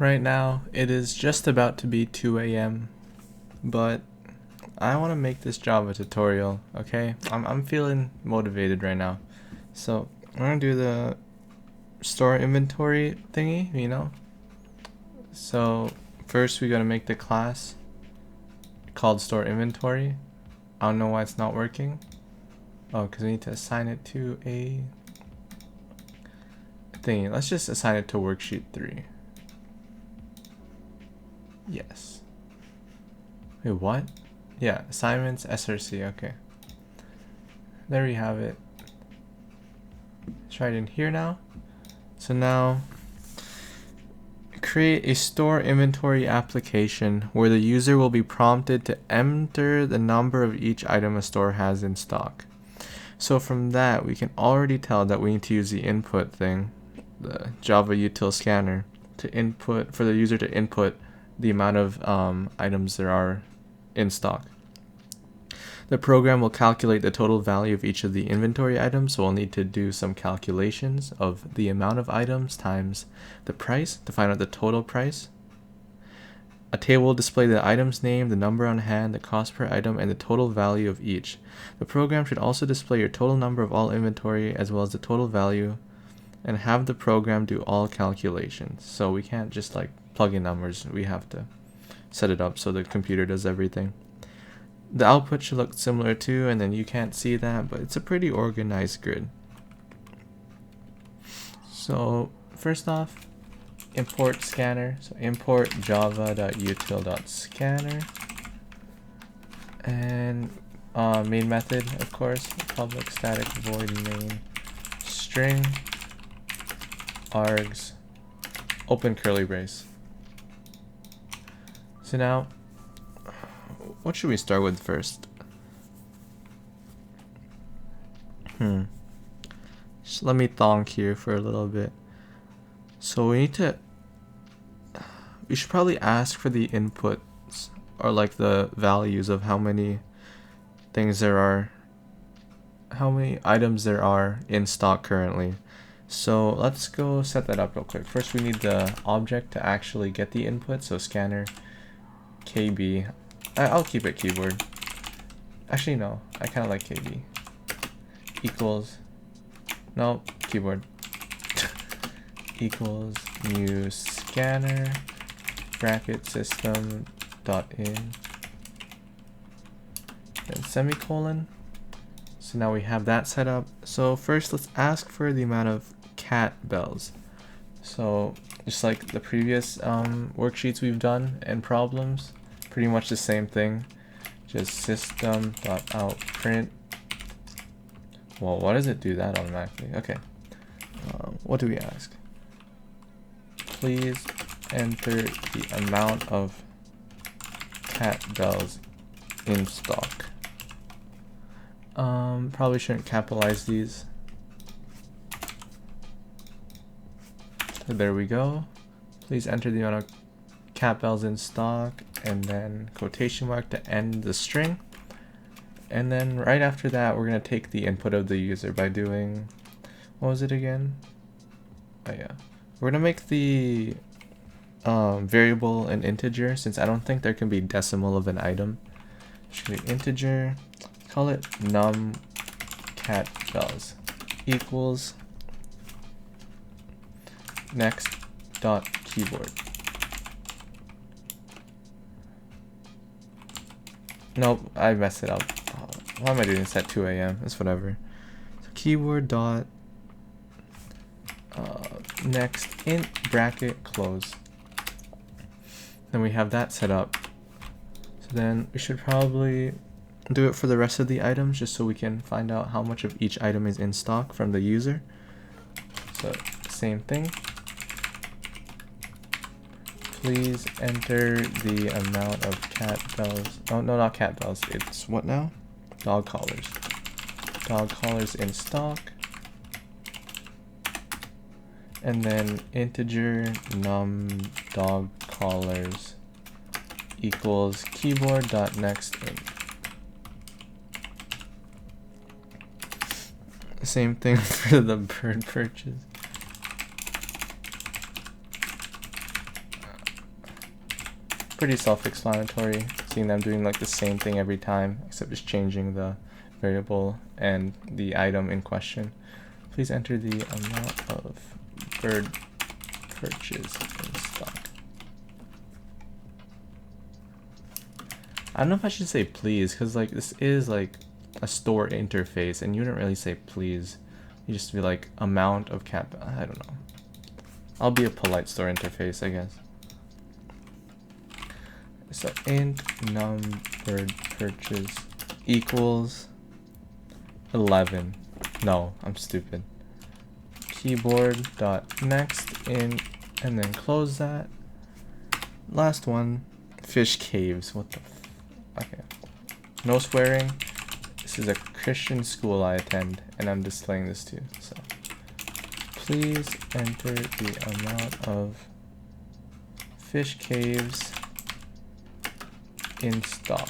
Right now, it is just about to be 2 a.m., but I want to make this Java tutorial, okay? I'm feeling motivated right now. So, I'm going to do the store inventory thingy, you know? So, first we got to make the class called store inventory. I don't know why it's not working. Oh, because we need to assign it to a thingy. Let's just assign it to worksheet 3. Yes. Wait, what? Yeah, assignments, SRC, okay. There we have it. Let's try it in here now. So now, create a store inventory application where the user will be prompted to enter the number of each item a store has in stock. So from that, we can already tell that we need to use the input thing, the Java util scanner, to input, for the user to input the amount of items there are in stock. The program will calculate the total value of each of the inventory items, so we'll need to do some calculations of the amount of items times the price to find out the total price. A table will display the item's name, the number on hand, the cost per item, and the total value of each. The program should also display your total number of all inventory as well as the total value, and have the program do all calculations. So we can't just like plug in numbers, we have to set it up so the computer does everything. The output should look similar too, and then you can't see that, but it's a pretty organized grid. So first off, import scanner. So import java.util.scanner, and main method, of course, public static void main string args open curly brace. So now, what should we start with first? Just let me thonk here for a little bit. So we should probably ask for the inputs, or like the values of how many things there are, how many items there are in stock currently. So let's go set that up real quick. First we need the object to actually get the input, so scanner KB. I'll keep it keyboard. Actually no, I kind of like KB. Equals, no, keyboard. Equals new scanner bracket system dot in then semicolon. So now we have that set up. So first let's ask for the amount of cat bells. So just like the previous worksheets we've done and problems, pretty much the same thing, just system.out_print. Well, why does it do that automatically? Okay, what do we ask? Please enter the amount of cat bells in stock. Probably shouldn't capitalize these. So there we go. Please enter the amount of cat bells in stock, and then quotation mark to end the string. And then right after that, we're going to take the input of the user by doing, what was it again? Oh yeah. We're going to make the variable an integer, since I don't think there can be decimal of an item. Should be integer. Call it num cat bells equals next dot keyboard. Nope, I messed it up. Why am I doing this at 2 a.m.? It's whatever. So keyboard dot next int bracket close. Then we have that set up. So then we should probably do it for the rest of the items, just so we can find out how much of each item is in stock from the user. So same thing. Please enter the amount of cat bells. Oh no, not cat bells. It's what now? Dog collars. Dog collars in stock. And then integer num dog collars equals keyboard.nextInt. Same thing for the bird purchase. pretty self-explanatory, seeing them doing like the same thing every time, except just changing the variable and the item in question. Please enter the amount of bird purchase in stock. I don't know if I should say please, because like this is like a store interface and you don't really say please. You just be like amount of cat. I don't know. I'll be a polite store interface, I guess. So int num bird purchase equals 11. No, I'm stupid. Keyboard dot next int and then close that. Last one, fish caves. What the okay. No swearing. This is a Christian school I attend and I'm displaying this too. So please enter the amount of fish caves in stock.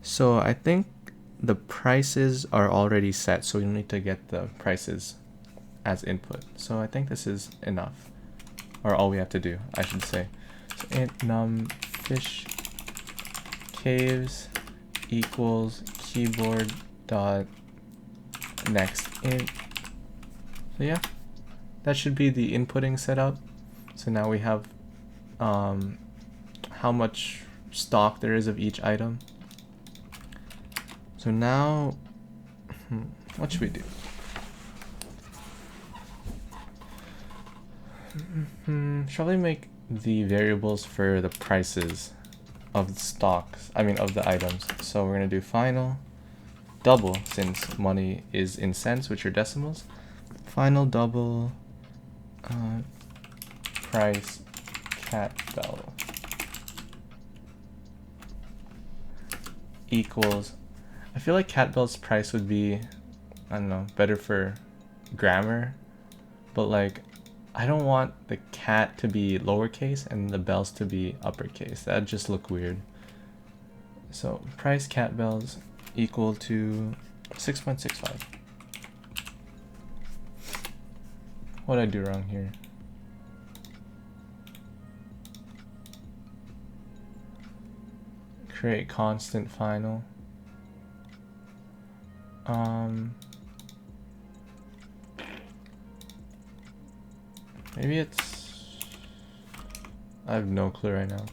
So I think the prices are already set, so we need to get the prices as input. So I think this is enough, or all we have to do, I should say. So int num fish caves equals keyboard dot next int. So yeah, that should be the inputting setup. So now we have how much stock there is of each item. So now, what should we do? Shall we make the variables for the prices of the stocks, I mean of the items. So we're gonna do final double, since money is in cents, which are decimals. Final double price cat bell equals, I feel like cat bell's price would be, I don't know, better for grammar, but like I don't want the cat to be lowercase and the bells to be uppercase. That'd just look weird. So price cat bells equal to 6.65. What did I do wrong here? Create constant final. Maybe it's, I have no clue right now.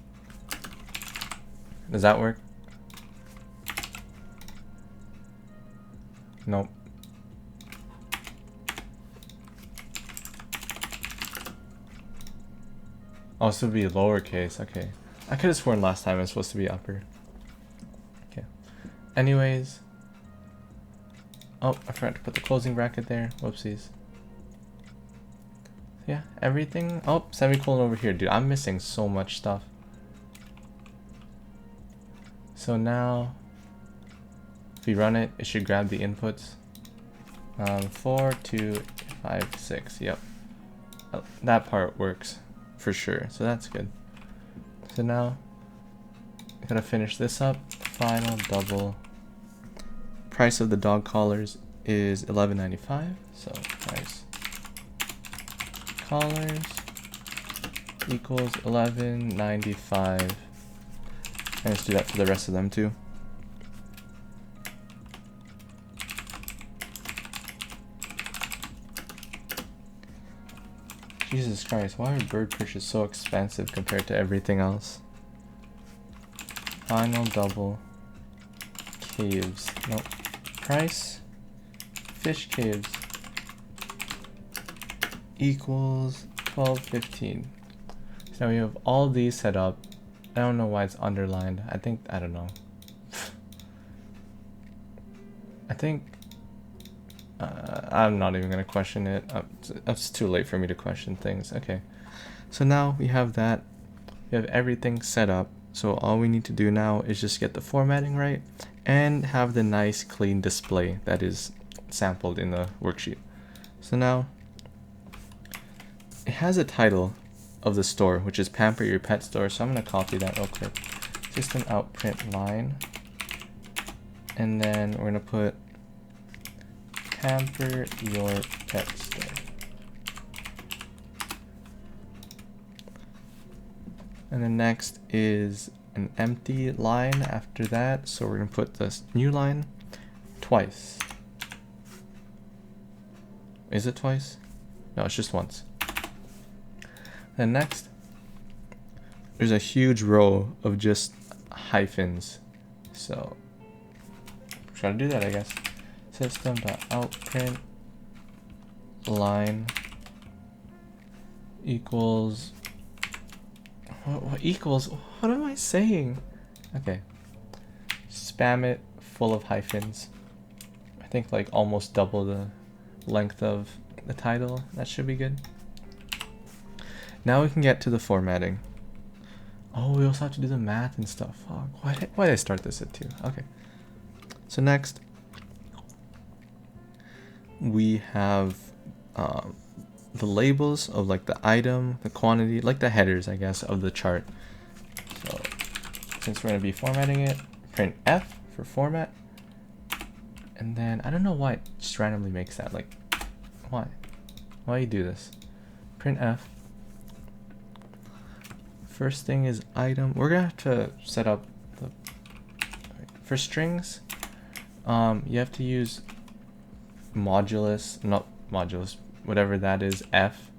Does that work? Nope. Also be lowercase, okay. I could have sworn last time it was supposed to be upper. Okay. Anyways. Oh, I forgot to put the closing bracket there. Whoopsies. Yeah, everything. Oh, semicolon over here. Dude, I'm missing so much stuff. So now, if we run it, it should grab the inputs. 4, 2, 5, 6. Yep. That part works for sure. So that's good. So now, I gotta finish this up. Final double. Price of the dog collars is $11.95. So price collars equals $11.95. And let's do that for the rest of them too. Jesus Christ, why are bird purchases so expensive compared to everything else? Final double caves. Nope. Price fish caves equals $12.15. So now we have all these set up. I don't know why it's underlined. I don't know. I think I'm not even gonna question it. It's too late for me to question things. Okay, so now we have that. We have everything set up. So all we need to do now is just get the formatting right and have the nice clean display that is sampled in the worksheet. So now it has a title of the store, which is Pamper Your Pet Store. So I'm gonna copy that real quick. System out print line, and then we're gonna put Pamper Your Pet Store. And then next is an empty line after that. So we're going to put this new line twice. Is it twice? No, it's just once. Then next, there's a huge row of just hyphens. So we're trying to do that, I guess. System.outprint line equals what equals, what am I saying? Okay, spam it full of hyphens. I think like almost double the length of the title. That should be good. Now we can get to the formatting. Oh, we also have to do the math and stuff. Fuck. Why did I start this at 2? Okay, so next we have the labels of like the item, the quantity, like the headers, I guess, of the chart. So since we're going to be formatting it, print F for format. And then I don't know why it just randomly makes that. Like, why you do this? Print F. First thing is item. We're gonna have to set up the for strings. You have to use modulus, not modulus, whatever that is. F.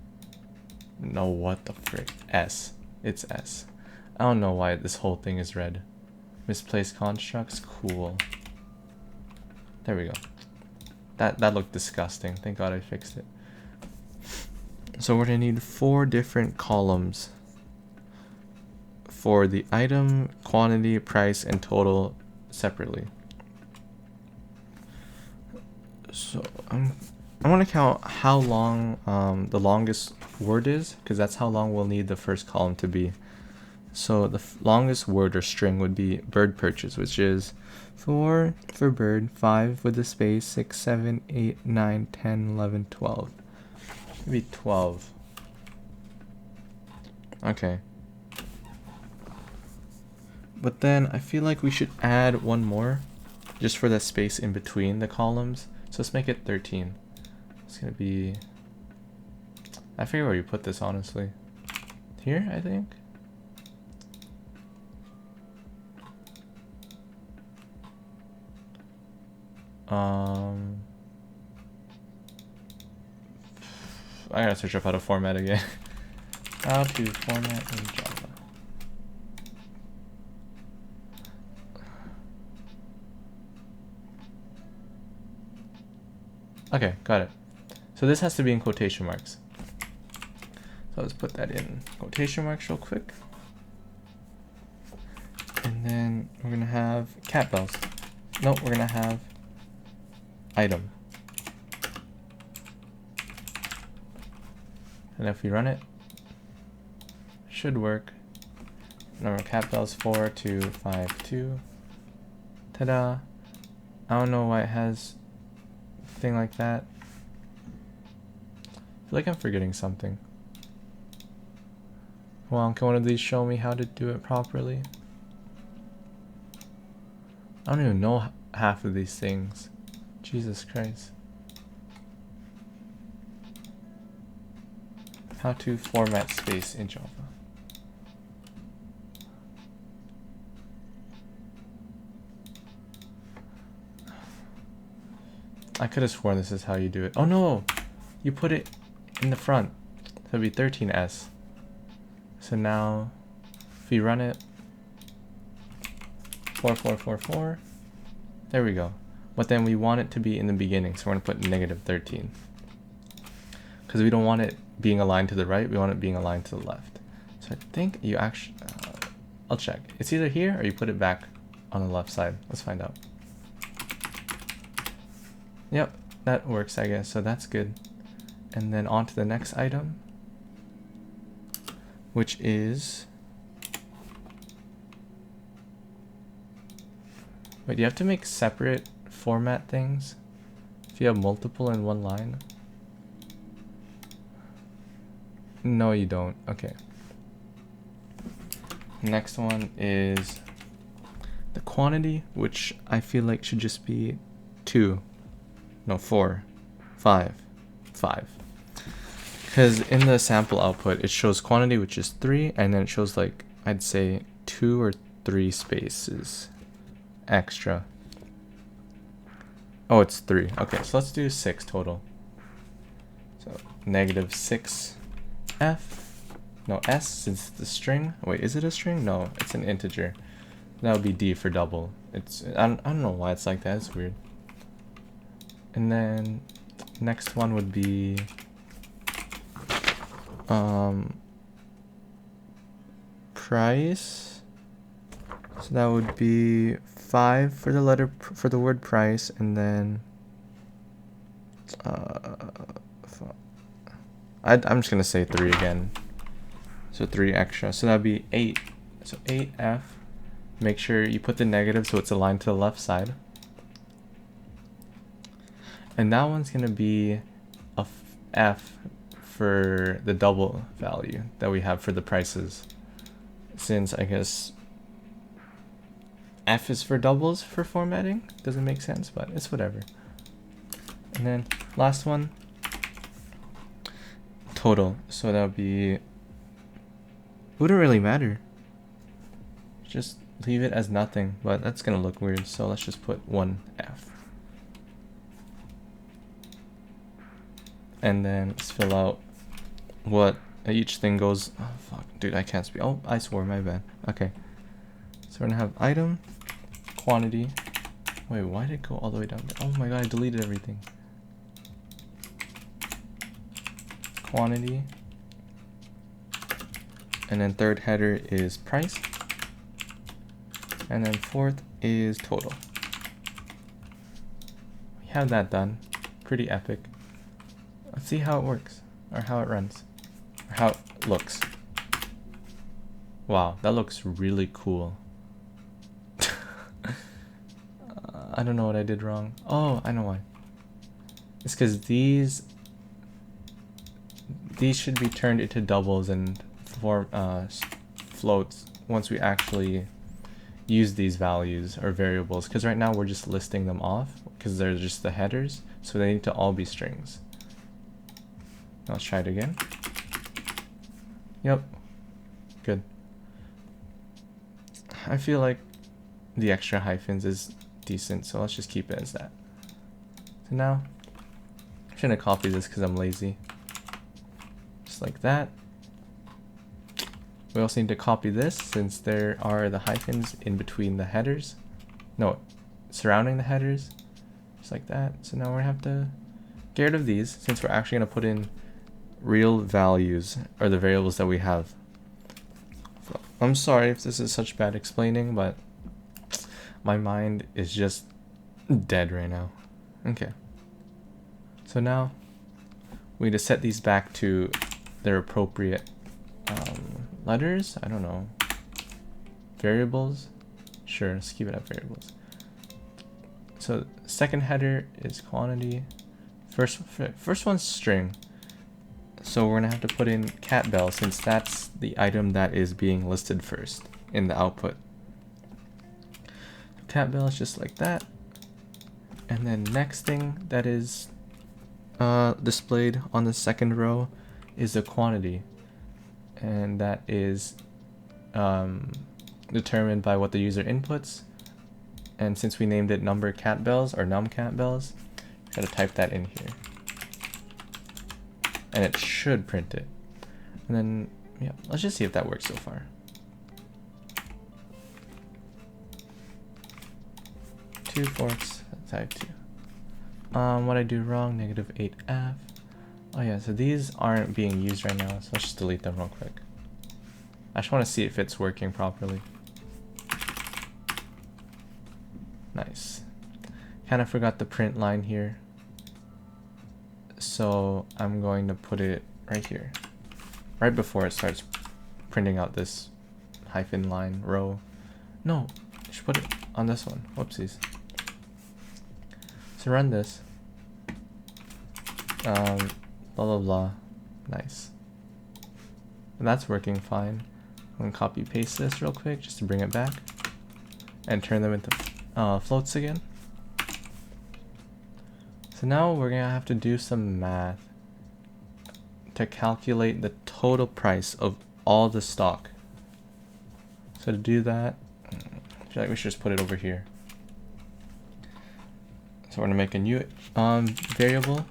No, what the frick? S. It's S. I don't know why this whole thing is red. Misplaced constructs. Cool. There we go. That looked disgusting. Thank God I fixed it. So we're gonna need 4 different columns for the item, quantity, price, and total separately. So I want to count how long the longest word is, because that's how long we'll need the first column to be. So the longest word or string would be bird purchase, which is 4 for bird, 5 with a space, 6, 7, 8, 9, 10, 11, 12. Maybe 12. Okay. But then I feel like we should add one more just for the space in between the columns. So let's make it 13. It's gonna be, I forget where you put this, honestly. Here, I think. I gotta search up how to format again. How to format in Java. Okay, got it. So this has to be in quotation marks. So let's put that in quotation marks real quick. And then we're gonna have cat bells. Nope, we're gonna have item. And if we run it, should work. Number of cat bells 4252. Ta-da! I don't know why it has a thing like that. I feel like I'm forgetting something. Well, can one of these show me how to do it properly? I don't even know half of these things. Jesus Christ. How to format space in Java. I could have sworn this is how you do it. Oh no! You put it in the front. So it'd be 13S. So now, if we run it, 4444, there we go. But then we want it to be in the beginning, so we're gonna put negative 13. Because we don't want it being aligned to the right, we want it being aligned to the left. So I think you actually, I'll check. It's either here or you put it back on the left side. Let's find out. Yep, that works, I guess, so that's good. And then on to the next item, which is, wait, do you have to make separate format things if you have multiple in one line? No, you don't. Okay. Next one is the quantity, which I feel like should just be 2. No, 4, 5, 5. Because in the sample output, it shows quantity, which is 3, and then it shows like I'd say 2 or 3 spaces extra. Oh, it's 3. Okay, so let's do 6 total. So negative 6 F, no S since it's a string. Wait, is it a string? No, it's an integer. That would be D for double. I don't know why it's like that. It's weird. And then next one would be price. So that would be 5 for the word price, and then I'm just gonna say 3 again. So 3 extra. So that'd be 8. So 8F. Make sure you put the negative so it's aligned to the left side. And that one's gonna be a F for the double value that we have for the prices. Since I guess F is for doubles for formatting. Doesn't make sense, but it's whatever. And then last one, total. So that would be, wouldn't really matter. Just leave it as nothing, but that's gonna look weird. So let's just put 1F. And then let's fill out what each thing goes. Oh fuck, dude, I can't speak. Oh, I swore, my bad. Okay. So we're gonna have item, quantity. Wait, why did it go all the way down there? Oh my god, I deleted everything. Quantity. And then third header is price. And then fourth is total. We have that done. Pretty epic. Let's see how it works, or how it runs, or how it looks. Wow, that looks really cool. I don't know what I did wrong. Oh, I know why. It's because these should be turned into doubles and form floats once we actually use these values or variables. Because right now we're just listing them off because they're just the headers, so they need to all be strings. Let's try it again. Yep. Good. I feel like the extra hyphens is decent, so let's just keep it as that. So now, I'm trying to copy this because I'm lazy. Just like that. We also need to copy this since there are the hyphens in between the headers. No, surrounding the headers. Just like that. So now we're gonna have to get rid of these since we're actually gonna put in real values or the variables that we have. So, I'm sorry if this is such bad explaining, but my mind is just dead right now. Okay. So now we need to set these back to their appropriate letters. I don't know. Variables. Sure, let's keep it at variables. So second header is quantity. First one's string. So we're gonna have to put in cat bell since that's the item that is being listed first in the output. Cat bell is just like that. And then next thing that is displayed on the second row is the quantity. And that is determined by what the user inputs. And since we named it number cat bells or num cat bells, we gotta type that in here. And it should print it. And then, yeah, let's just see if that works so far. Two forks, type 2. What I do wrong, negative 8F. Oh yeah, so these aren't being used right now, so let's just delete them real quick. I just want to see if it's working properly. Nice. Kind of forgot the print line here. So I'm going to put it right here. Right before it starts printing out this hyphen line row. No, I should put it on this one. Whoopsies. So run this. Blah blah blah. Nice. And that's working fine. I'm gonna copy paste this real quick just to bring it back and turn them into floats again. So now we're gonna have to do some math to calculate the total price of all the stock. So to do that, I feel like we should just put it over here. So we're gonna make a new variable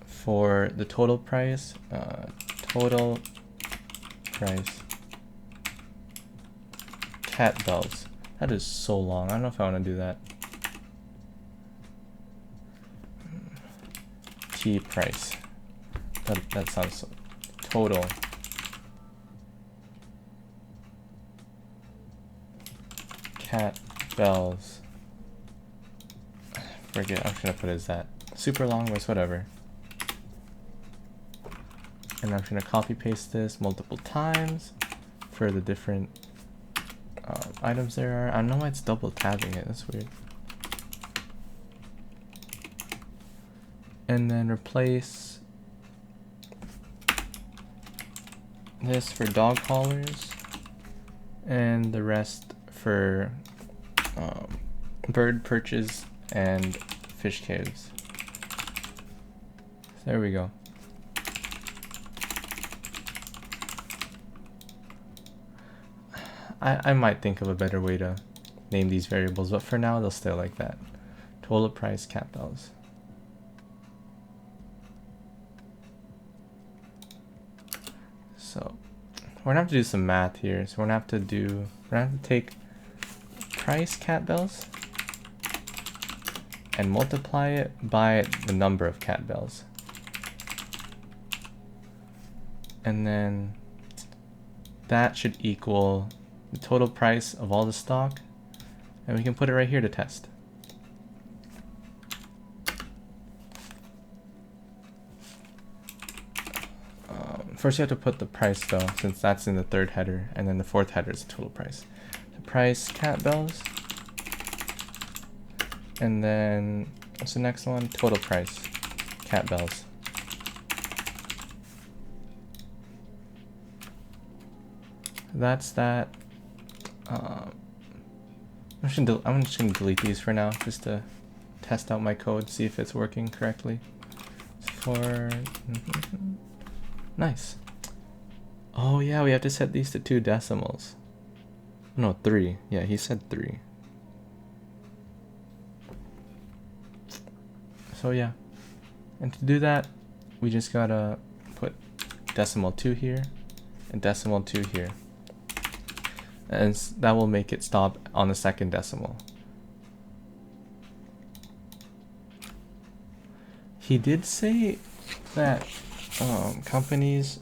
for the total price. Total price cat bells. That is so long. I don't know if I want to do that. T price. That sounds so. Total cat bells. Forget. I'm just gonna put it as that. Super long was whatever. And I'm just gonna copy paste this multiple times for the different items there are. I don't know why it's double tabbing it. That's weird. And then replace this for dog collars and the rest for bird perches and fish caves. So there we go. I might think of a better way to name these variables, but for now they'll stay like that. Total price cat bells. So we're gonna have to do some math here. So we're gonna have to take price cat bells and multiply it by the number of cat bells. And then that should equal the total price of all the stock, and we can put it right here to test. First you have to put the price though, since that's in the third header, and then the fourth header is the total price. The price cat bells, and then what's the next one? Total price cat bells. That's that. I'm just gonna delete these for now, just to test out my code, see if it's working correctly. Nice. Oh yeah, we have to set these to 2 decimals. No, 3. Yeah, he said 3. So yeah, and to do that, we just gotta put decimal 2 here and decimal 2 here. And that will make it stop on the second decimal. He did say that companies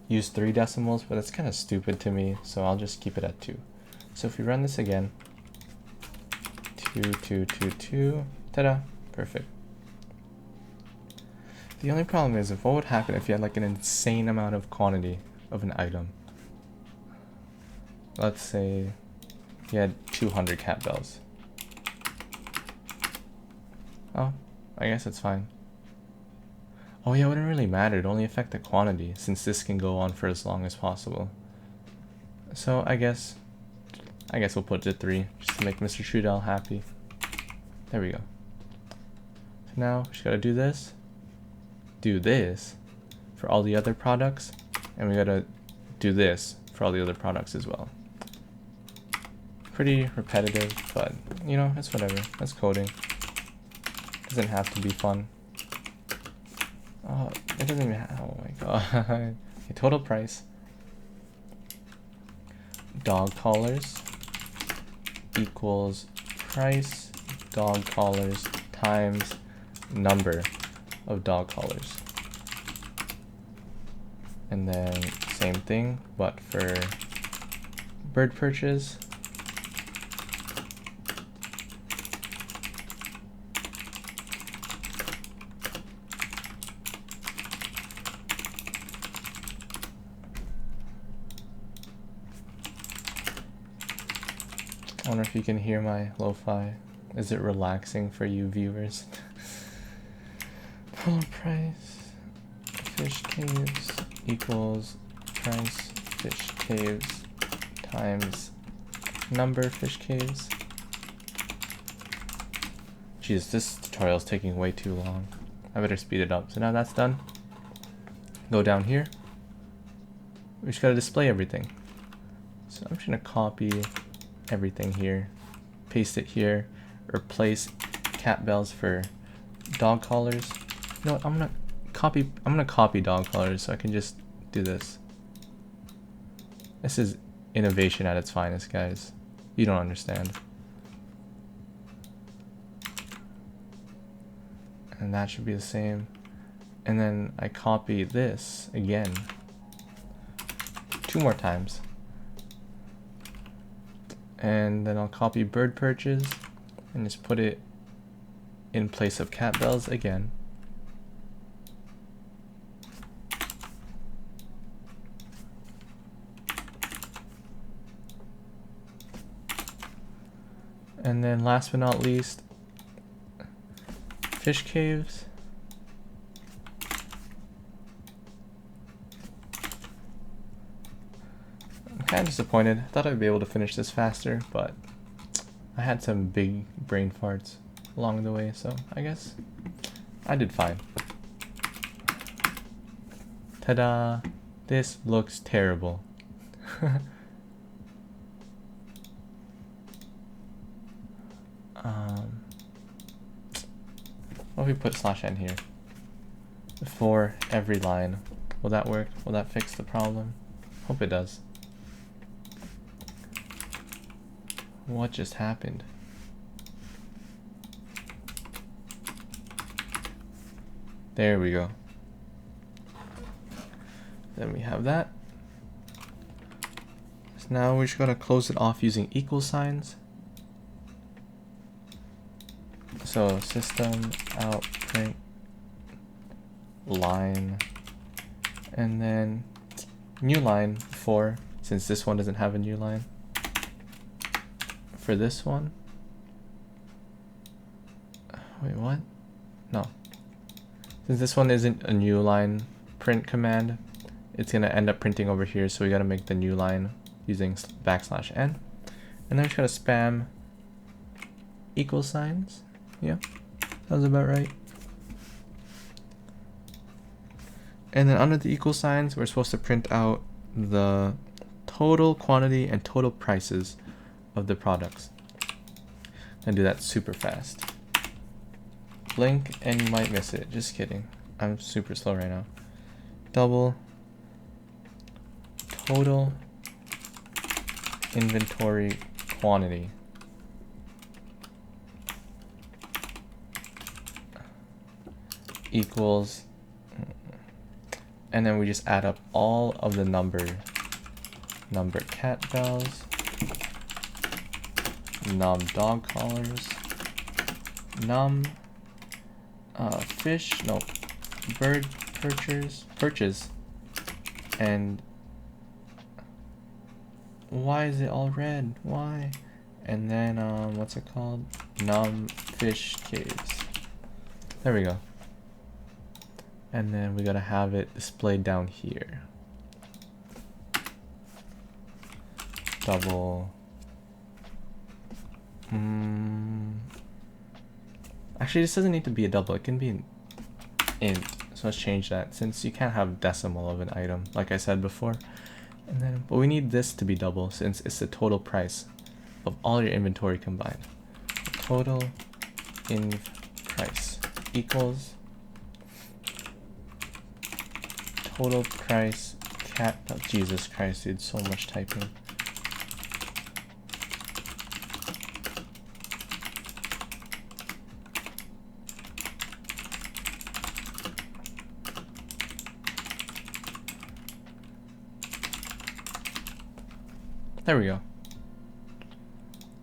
use 3 decimals, but that's kind of stupid to me, so I'll just keep it at 2. So if we run this again, 2, 2, 2, 2, ta-da, perfect. The only problem is, what would happen if you had like an insane amount of quantity of an item? Let's say you had 200 cat bells. Oh, I guess it's fine. Oh yeah, it wouldn't really matter. It only affect the quantity, since this can go on for as long as possible. So I guess we'll put it to 3, just to make Mr. Trudell happy. There we go. So now we just gotta do this for all the other products, and we gotta do this for all the other products as well. Pretty repetitive, but you know, it's whatever. That's coding. Doesn't have to be fun. Oh, it doesn't even have, oh my god. Okay, total price. Dog collars equals price dog collars times number of dog collars. And then same thing, but for bird perches. I wonder if you can hear my lo-fi. Is it relaxing for you viewers? Total price fish caves equals price fish caves times number fish caves. Jeez, this tutorial is taking way too long. I better speed it up. So now that's done. Go down here. We just gotta display everything. So So I'm just gonna copy everything here, paste it here, replace cat bells for dog collars. You know what, I'm gonna copy dog collars so I can just do this. This is innovation at its finest, guys. You don't understand. And that should be the same. And then I copy this again 2 more times. And then I'll copy bird perches and just put it in place of cat bells again. And then last but not least, fish caves. I'm kind of disappointed. I thought I'd be able to finish this faster, but I had some big brain farts along the way, so I guess I did fine. Ta-da! This looks terrible. What if we put /n here for every line? Will that work? Will that fix the problem? Hope it does. What just happened? There we go. Then we have that. So now we're just gonna close it off using equal signs. So system out print line, and then new line for, since this one doesn't have a new line. For this one, wait, what? No. Since this one isn't a new line print command, it's gonna end up printing over here, so we gotta make the new line using \n. And then we just gotta spam equal signs. Yeah, sounds about right. And then under the equal signs, we're supposed to print out the total quantity and total prices of the products. And do that super fast. Blink and you might miss it. Just kidding. I'm super slow right now. Double total inventory quantity equals, and then we just add up all of the number cat bells, num dog collars, num bird perches, and why is it all red? Why? And then what's it called? Num fish caves. There we go. And then we gotta have it displayed down here. Double. Actually, this doesn't need to be a double. It can be an int. So let's change that, since you can't have decimal of an item, like I said before. And then, but we need this to be double, since it's the total price of all your inventory combined. Total inv price equals total price cat. Oh, Jesus Christ, dude, so much typing. There we go.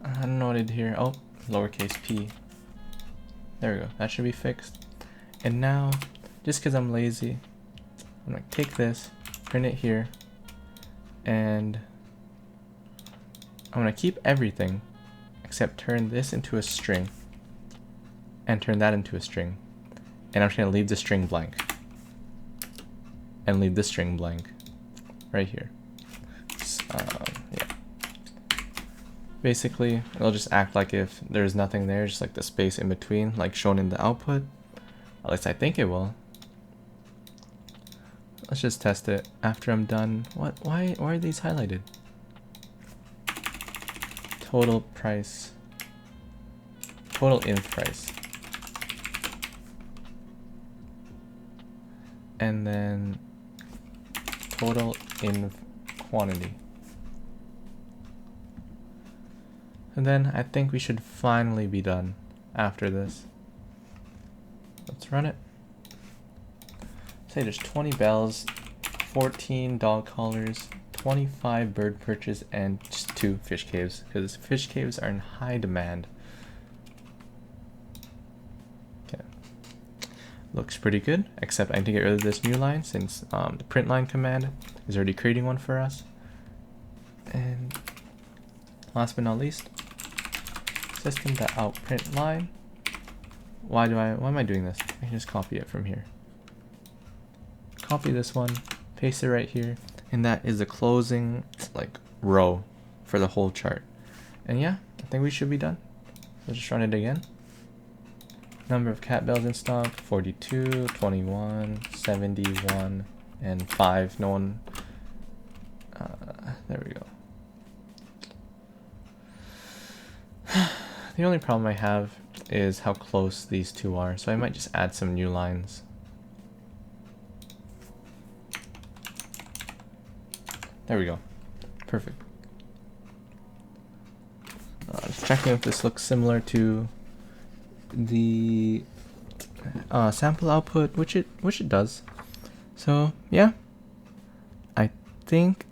I don't know what I did here. Oh, lowercase p. There we go. That should be fixed. And now, just because I'm lazy, I'm gonna take this, print it here, and I'm gonna keep everything except turn this into a string and turn that into a string. And I'm just gonna leave the string blank and leave this string blank right here. Yeah. Basically, it'll just act like if there's nothing there, just like the space in between, like shown in the output. At least I think it will. Let's just test it after I'm done. What? Why are these highlighted? total price, total inf price, and then total inf quantity. And then I think we should finally be done after this. Let's run it. Say there's 20 bells, 14 dog collars, 25 bird perches, and just 2 fish caves, because fish caves are in high demand. Okay. Looks pretty good, except I need to get rid of this new line since the print line command is already creating one for us. And last but not least, system.out.print line. Why am I doing this? I can just copy it from here. Copy this one, paste it right here, and that is the closing row for the whole chart. And yeah, I think we should be done. Let's just run it again. Number of cat bells in stock, 42, 21, 71, and 5. No one, there we go. The only problem I have is how close these two are, so I might just add some new lines. There we go. Perfect. Just checking if this looks similar to the sample output, which it does. So yeah, I think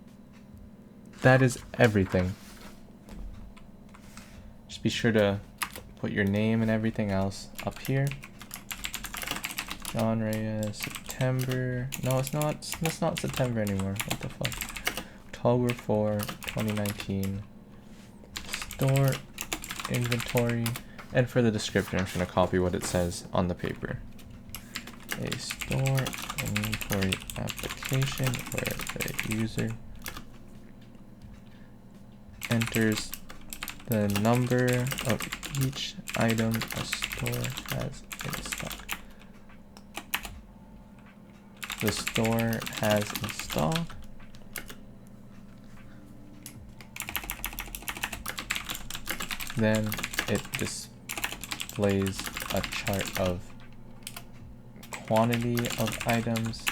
that is everything. Just be sure to put your name and everything else up here. John Reyes, September. No, it's not. It's not September anymore. What the fuck? October 4, 2019. Store inventory. And for the description, I'm just going to copy what it says on the paper. A store inventory application where the user enters the number of each item a store has in stock. The store has in stock. Then it displays a chart of quantity of items,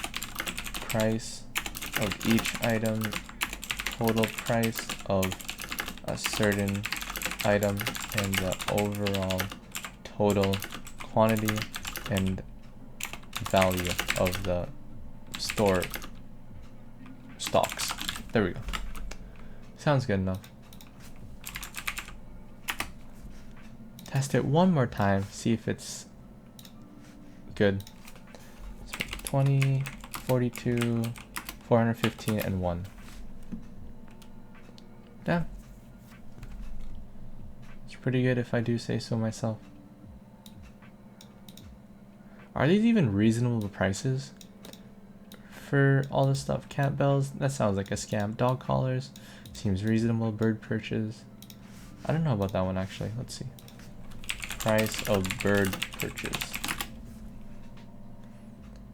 price of each item, total price of a certain item, and the overall total quantity and value of the store stocks. There we go. Sounds good enough. Test it one more time, see if it's good. So 20, 42, 415, and 1. Damn. It's pretty good if I do say so myself. Are these even reasonable prices for all this stuff? Cat bells, that sounds like a scam. Dog collars, seems reasonable. Bird perches, I don't know about that one actually. Let's see. Price of bird perches.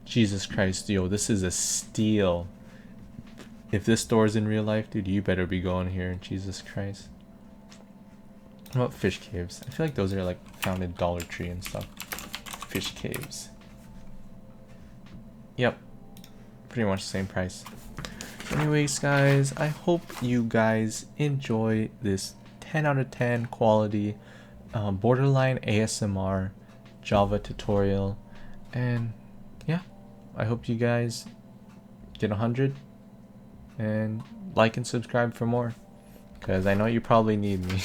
Jesus Christ, yo, this is a steal. If this store's in real life, dude, you better be going here. Jesus Christ. What about fish caves? I feel like those are like found in Dollar Tree and stuff. Fish caves. Yep. Pretty much the same price. Anyways, guys, I hope you guys enjoy this 10 out of 10 quality borderline ASMR Java tutorial. And yeah, I hope you guys get 100 and like and subscribe for more, because I know you probably need me.